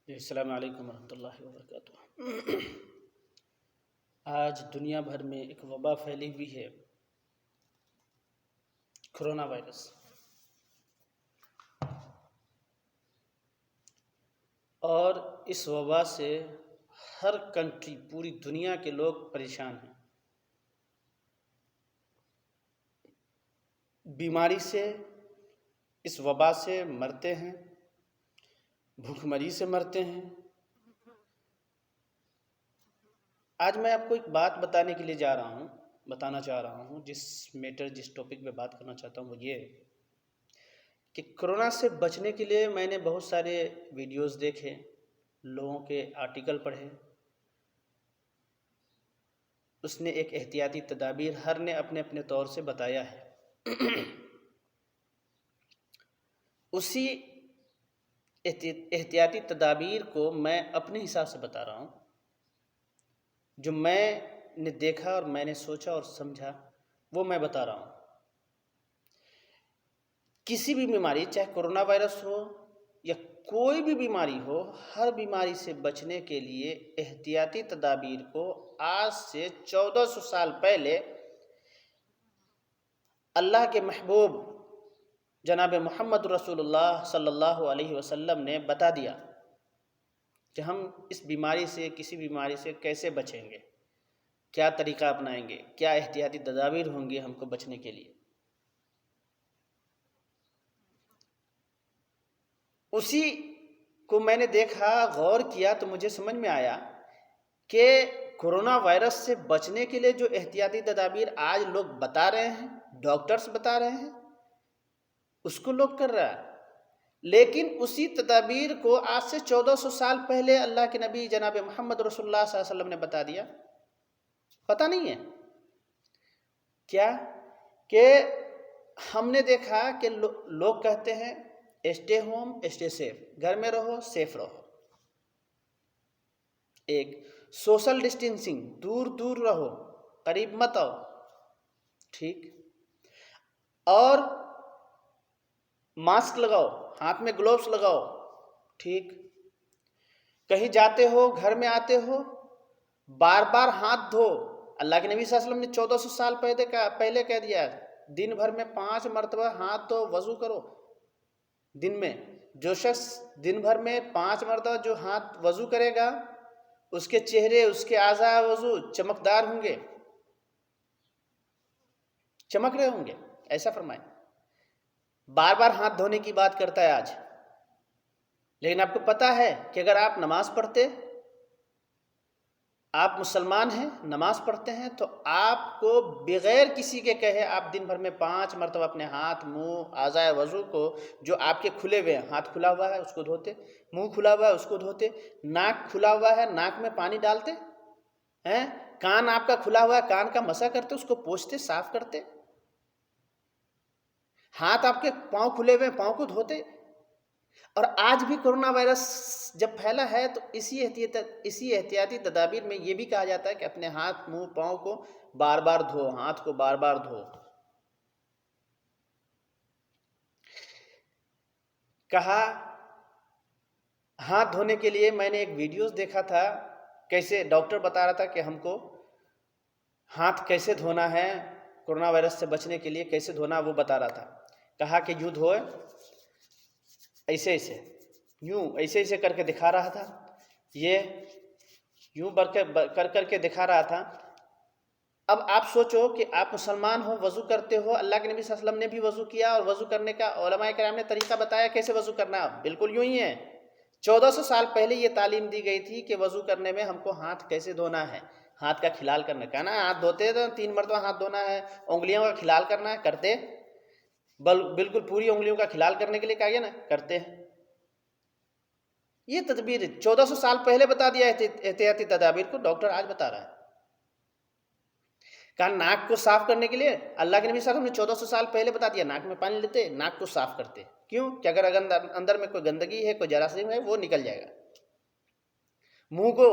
جی السلام علیکم ورحمۃ اللہ وبرکاتہ۔ آج دنیا بھر میں ایک وبا پھیلی ہوئی ہے، کرونا وائرس۔ اور اس وبا سے ہر کنٹری، پوری دنیا کے لوگ پریشان ہیں۔ بیماری سے، اس وبا سے مرتے ہیں، بھوک مری سے مرتے ہیں۔ آج میں آپ کو ایک بات بتانے کے لیے بتانا چاہ رہا ہوں، جس ٹاپک پہ بات کرنا چاہتا ہوں وہ یہ ہے کہ کرونا سے بچنے کے لیے میں نے بہت سارے ویڈیوز دیکھے، لوگوں کے آرٹیکل پڑھے۔ اس نے ایک احتیاطی تدابیر ہر نے اپنے اپنے طور سے بتایا ہے۔ اسی احتیاطی تدابیر کو میں اپنے حساب سے بتا رہا ہوں، جو میں نے دیکھا اور میں نے سوچا اور سمجھا، وہ میں بتا رہا ہوں۔ کسی بھی بیماری، چاہے کرونا وائرس ہو یا کوئی بھی بیماری ہو، ہر بیماری سے بچنے کے لیے احتیاطی تدابیر کو آج سے 1400 سال پہلے اللہ کے محبوب جناب محمد رسول اللہ صلی اللہ علیہ وسلم نے بتا دیا کہ ہم اس بیماری سے، کسی بیماری سے کیسے بچیں گے، کیا طریقہ اپنائیں گے، کیا احتیاطی تدابیر ہوں گے ہم کو بچنے کے لیے۔ اسی کو میں نے دیکھا، غور کیا تو مجھے سمجھ میں آیا کہ کرونا وائرس سے بچنے کے لیے جو احتیاطی تدابیر آج لوگ بتا رہے ہیں، ڈاکٹرز بتا رہے ہیں، اس کو لوگ کر رہا ہے۔ لیکن اسی تدابیر کو آج سے 1400 سال پہلے اللہ کے نبی جناب محمد رسول اللہ صلی اللہ علیہ وسلم نے بتا دیا۔ پتہ نہیں ہے کیا کہ ہم نے دیکھا کہ لوگ کہتے ہیں اسٹے ہوم اسٹے سیف، گھر میں رہو، سیف رہو۔ ایک سوشل ڈسٹینسنگ، دور دور رہو، قریب مت آؤ، ٹھیک۔ اور ماسک لگاؤ، ہاتھ میں گلوز لگاؤ، ٹھیک۔ کہیں جاتے ہو، گھر میں آتے ہو، بار بار ہاتھ دھو۔ اللہ کے نبی صلی اللہ علیہ وسلم نے 1400 سال پہلے کہہ دیا ہے، دن بھر میں 5 مرتبہ ہاتھ دھو، وضو کرو۔ دن میں جو شخص دن بھر میں 5 مرتبہ جو ہاتھ وضو کرے گا، اس کے چہرے، اس کے اعضاء وضو چمکدار ہوں گے، چمک رہے ہوں گے، ایسا فرمائے۔ بار بار ہاتھ دھونے کی بات کرتا ہے آج۔ لیکن آپ کو پتا ہے کہ اگر آپ نماز پڑھتے، آپ مسلمان ہیں، نماز پڑھتے ہیں، تو آپ کو بغیر کسی کے کہے آپ دن بھر میں 5 مرتبہ اپنے ہاتھ، منہ، اعضاء وضو کو جو آپ کے کھلے ہوئے ہیں، ہاتھ کھلا ہوا ہے اس کو دھوتے، منہ کھلا ہوا ہے اس کو دھوتے، ناک کھلا ہوا ہے ناک میں پانی ڈالتے ہیں، کان آپ کا کھلا ہوا ہے کان کا مسح کرتے، اس کو پوچھتے، صاف کرتے، ہاتھ آپ کے پاؤں کھلے ہوئے پاؤں کو دھوتے۔ اور آج بھی کرونا وائرس جب پھیلا ہے تو اسی احتیاطی تدابیر میں یہ بھی کہا جاتا ہے کہ اپنے ہاتھ، منہ، پاؤں کو بار بار دھو، ہاتھ کو بار بار دھو۔ کہا ہاتھ دھونے کے لیے میں نے ایک ویڈیوز دیکھا تھا، کیسے ڈاکٹر بتا رہا تھا کہ ہم کو ہاتھ کیسے دھونا ہے، کرونا وائرس سے بچنے کے لیے کیسے دھونا، وہ بتا رہا تھا۔ کہا کہ یوں دھوئے، ایسے ایسے، یوں ایسے ایسے کر کے دکھا رہا تھا، یہ یوں کر کے دکھا رہا تھا۔ اب آپ سوچو کہ آپ مسلمان ہو، وضو کرتے ہو، اللہ کے نبی صلی اللہ علیہ وسلم نے بھی وضو کیا، اور وضو کرنے کا علماء کرام نے طریقہ بتایا کیسے وضو کرنا، بالکل یوں ہی ہے۔ 1400 سال پہلے یہ تعلیم دی گئی تھی کہ وضو کرنے میں ہم کو ہاتھ کیسے دھونا ہے، ہاتھ کا کھلال کرنا، کہنا ہاتھ دھوتے تو 3 مرتبہ ہاتھ دھونا ہے، انگلیوں کا کھلال کرنا ہے، کرتے، بالکل پوری انگلیوں کا کھلال کرنے کے لیے کہا گیا نا، کرتے ہیں۔ یہ تدبیر 1400 سال پہلے بتا دیا احتیاطی تدابیر کو، ڈاکٹر آج بتا رہا ہے۔ کہا ناک کو صاف کرنے کے لیے اللہ کے نبی صلی اللہ علیہ وسلم نے 1400 سال پہلے بتا دیا، ناک میں پانی لیتے، ناک کو صاف کرتے، کیوں کہ اگر اندر میں کوئی گندگی ہے، کوئی جراثیم ہے، وہ نکل جائے گا۔ منہ کو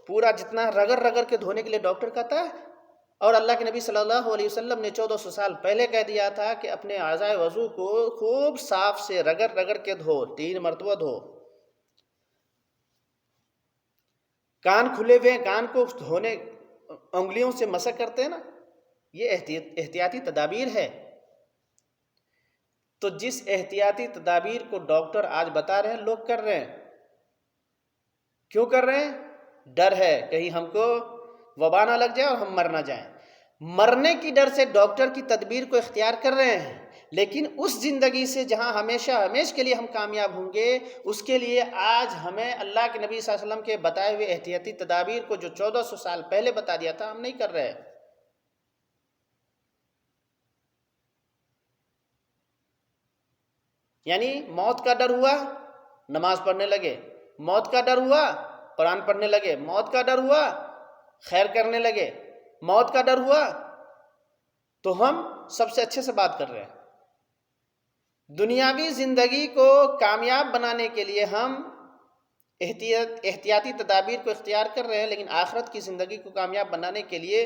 پورا جتنا رگڑ رگڑ کے دھونے کے لیے ڈاکٹر کہتا ہے، اور اللہ کے نبی صلی اللہ علیہ وسلم نے 1400 سال پہلے کہہ دیا تھا کہ اپنے اعضاء وضو کو خوب صاف سے رگڑ رگڑ کے دھو، 3 مرتبہ دھو۔ کان کھلے ہوئے ہیں، کان کو دھونے انگلیوں سے مسح کرتے ہیں نا، یہ احتیاطی تدابیر ہے۔ تو جس احتیاطی تدابیر کو ڈاکٹر آج بتا رہے ہیں لوگ کر رہے ہیں، کیوں کر رہے ہیں؟ ڈر ہے کہیں ہم کو وبا نہ لگ جائے اور ہم مر نہ جائیں۔ مرنے کی ڈر سے ڈاکٹر کی تدبیر کو اختیار کر رہے ہیں، لیکن اس زندگی سے جہاں ہمیشہ کے لیے ہم کامیاب ہوں گے، اس کے لیے آج ہمیں اللہ کے نبی صلی اللہ علیہ وسلم کے بتائے ہوئے احتیاطی تدابیر کو جو 1400 سال پہلے بتا دیا تھا، ہم نہیں کر رہے۔ یعنی موت کا ڈر ہوا، نماز پڑھنے لگے، موت کا ڈر ہوا، قرآن پڑھنے لگے، موت کا ڈر ہوا، خیر کرنے لگے، موت کا ڈر ہوا، تو ہم سب سے اچھے سے بات کر رہے ہیں۔ دنیاوی زندگی کو کامیاب بنانے کے لیے ہم احتیاطی تدابیر کو اختیار کر رہے ہیں، لیکن آخرت کی زندگی کو کامیاب بنانے کے لیے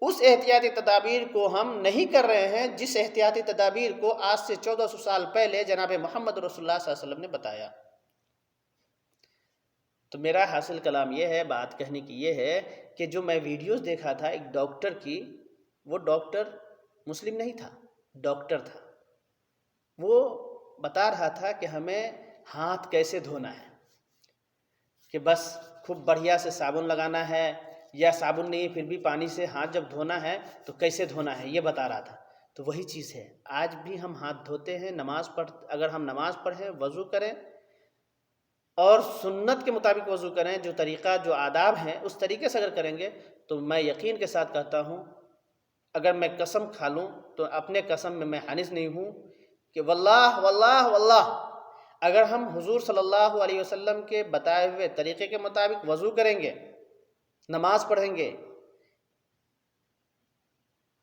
اس احتیاطی تدابیر کو ہم نہیں کر رہے ہیں جس احتیاطی تدابیر کو آج سے 1400 سال پہلے جناب محمد رسول اللہ صلی اللہ علیہ وسلم نے بتایا۔ تو میرا حاصل کلام یہ ہے، بات کہنے کی یہ ہے کہ جو میں ویڈیوز دیکھا تھا ایک ڈاکٹر کی، وہ ڈاکٹر مسلم نہیں تھا، ڈاکٹر تھا، وہ بتا رہا تھا کہ ہمیں ہاتھ کیسے دھونا ہے، کہ بس خوب بڑھیا سے صابن لگانا ہے، یا صابن نہیں پھر بھی پانی سے ہاتھ جب دھونا ہے تو کیسے دھونا ہے، یہ بتا رہا تھا۔ تو وہی چیز ہے، آج بھی ہم ہاتھ دھوتے ہیں، اگر ہم نماز پڑھیں، وضو کریں اور سنت کے مطابق وضو کریں، جو طریقہ جو آداب ہیں اس طریقے سے اگر کریں گے تو میں یقین کے ساتھ کہتا ہوں، اگر میں قسم کھا لوں تو اپنے قسم میں حانث نہیں ہوں کہ واللہ واللہ واللہ اگر ہم حضور صلی اللہ علیہ وسلم کے بتائے ہوئے طریقے کے مطابق وضو کریں گے، نماز پڑھیں گے،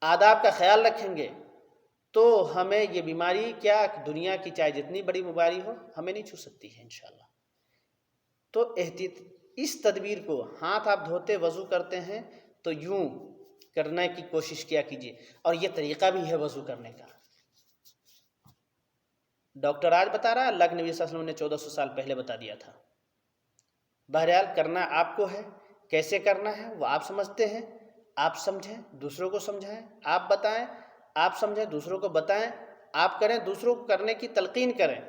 آداب کا خیال رکھیں گے، تو ہمیں یہ بیماری کیا دنیا کی چاہے جتنی بڑی بیماری ہو ہمیں نہیں چھو سکتی ہے انشاءاللہ۔ تو اس تدبیر کو، ہاتھ آپ دھوتے وضو کرتے ہیں تو یوں کرنے کی کوشش کیا کیجیے، اور یہ طریقہ بھی ہے وضو کرنے کا۔ ڈاکٹر آج بتا رہا ہے، اللہ کے نبی صلی اللہ علیہ وسلم نے 1400 سال پہلے بتا دیا تھا۔ بہرحال کرنا آپ کو ہے، کیسے کرنا ہے وہ آپ سمجھتے ہیں، آپ سمجھیں، دوسروں کو سمجھائیں، آپ بتائیں، آپ سمجھیں، دوسروں کو بتائیں، آپ کریں، دوسروں کو کرنے کی تلقین کریں،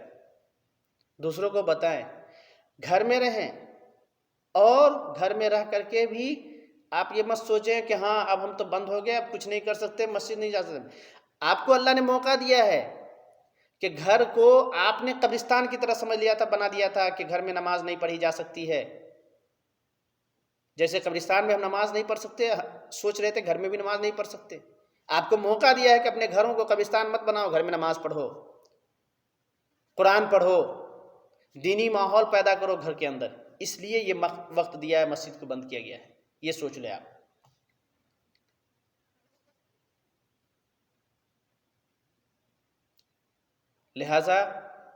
دوسروں کو بتائیں۔ گھر میں رہیں، اور گھر میں رہ کر کے بھی آپ یہ مت سوچیں کہ ہاں اب ہم تو بند ہو گئے، اب کچھ نہیں کر سکتے، مسجد نہیں جا سکتے۔ آپ کو اللہ نے موقع دیا ہے کہ گھر کو آپ نے قبرستان کی طرح سمجھ لیا تھا، بنا دیا تھا کہ گھر میں نماز نہیں پڑھی جا سکتی ہے۔ جیسے قبرستان میں ہم نماز نہیں پڑھ سکتے، سوچ رہے تھے گھر میں بھی نماز نہیں پڑھ سکتے۔ آپ کو موقع دیا ہے کہ اپنے گھروں کو قبرستان مت بناؤ، گھر میں نماز پڑھو، قرآن پڑھو، دینی ماحول پیدا کرو گھر کے اندر۔ اس لیے یہ وقت دیا ہے، مسجد کو بند کیا گیا ہے، یہ سوچ لیں آپ۔ لہٰذا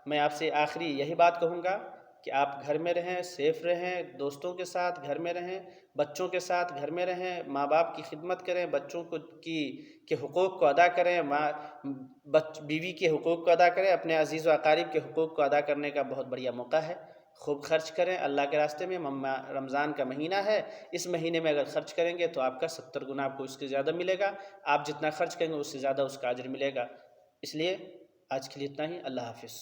میں آپ سے آخری یہی بات کہوں گا کہ آپ گھر میں رہیں، سیف رہیں، دوستوں کے ساتھ گھر میں رہیں، بچوں کے ساتھ گھر میں رہیں، ماں باپ کی خدمت کریں، بچوں کے حقوق کو ادا کریں، بیوی کے حقوق کو ادا کریں، اپنے عزیز و اقارب کے حقوق کو ادا کرنے کا بہت بڑھیا موقع ہے۔ خوب خرچ کریں اللہ کے راستے میں، رمضان کا مہینہ ہے، اس مہینے میں اگر خرچ کریں گے تو آپ کا 70 گنا آپ کو اس کے زیادہ ملے گا، آپ جتنا خرچ کریں گے اس سے زیادہ اس کا اجر ملے گا۔ اس لیے آج کے لیے اتنا ہی، اللہ حافظ۔